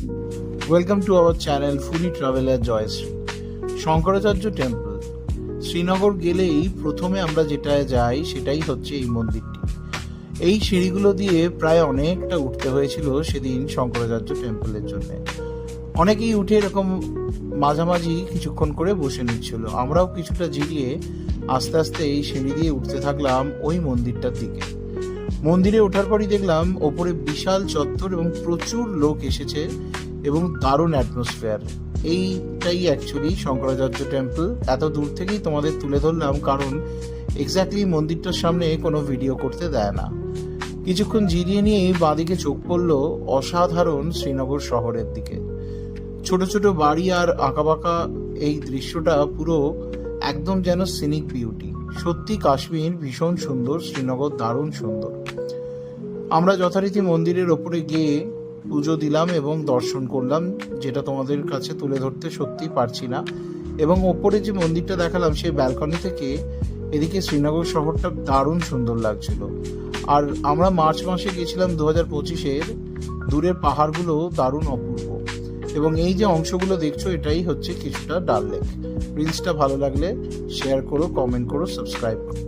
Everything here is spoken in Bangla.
Welcome to our channel Foodie Traveler Joyশ্রী। শঙ্করাচার্য টেম্পল শ্রীনগর গেলেই প্রথমে আমরা যেটায় যাই সেটাই হচ্ছে এই মন্দিরটি। এই সিঁড়িগুলো দিয়ে প্রায় অনেকটা উঠতে হয়েছিল সেদিন শঙ্করাচার্য টেম্পলের জন্য। অনেকেই উঠে এরকম মাঝামাঝি কিছুক্ষণ করে বসে নিচ্ছিল, আমরাও কিছুটা জিরিয়ে আস্তে আস্তে এই সিঁড়ি দিয়ে উঠতে থাকলাম ওই মন্দিরটার দিকে। মন্দিরে ওঠার পরই দেখলাম ওপরে বিশাল চত্বর এবং প্রচুর লোক এসেছে এবং দারুণ অ্যাটমসফিয়ার। এইটাই অ্যাকচুয়ালি শঙ্করাচার্য টেম্পল। এত দূর থেকেই তোমাদের তুলে ধরলাম কারণ এক্স্যাক্টলি মন্দিরটার সামনে কোনো ভিডিও করতে দেয় না। কিছুক্ষণ জিরিয়ে নিয়েই বাঁদিকে চোখ পড়ল অসাধারণ শ্রীনগর শহরের দিকে। ছোট ছোট বাড়ি আর আঁকাবাঁকা এই দৃশ্যটা পুরো একদম যেন সিনিক বিউটি। সত্যি কাশ্মীর ভীষণ সুন্দর, শ্রীনগর দারুণ সুন্দর। আমরা যথারীতি মন্দিরের ওপরে গিয়ে পুজো দিলাম এবং দর্শন করলাম, যেটা তোমাদের কাছে তুলে ধরতে সত্যি পারছি না। এবং ওপরে যে মন্দিরটা দেখালাম সেই ব্যালকনি থেকে এদিকে শ্রীনগর শহরটা দারুণ সুন্দর লাগছিল। আর আমরা মার্চ মাসে গেছিলাম 2025-এর। দূরের পাহাড়গুলো দারুণ অপূর্ব এবং এই যে অংশগুলো দেখছো এটাই হচ্ছে কিছুটা ডাল লেক। রিলসটা ভালো লাগলে শেয়ার করো, কমেন্ট করো, সাবস্ক্রাইব করো।